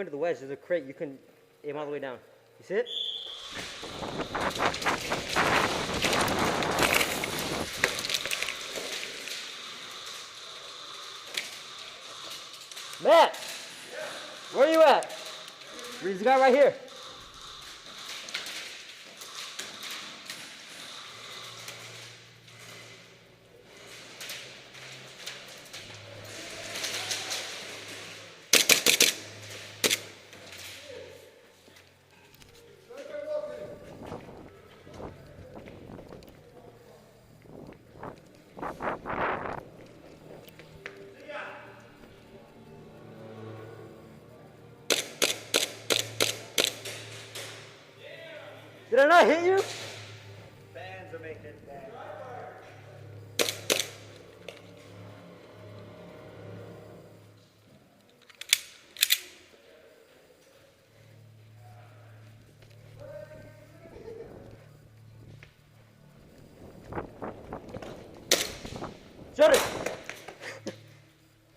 To the wedge, there's a crate. You can aim all the way down. You see it? Matt, where are you at? There's the guy right here. Did I not hit you? Fans are making it bad. Shut it!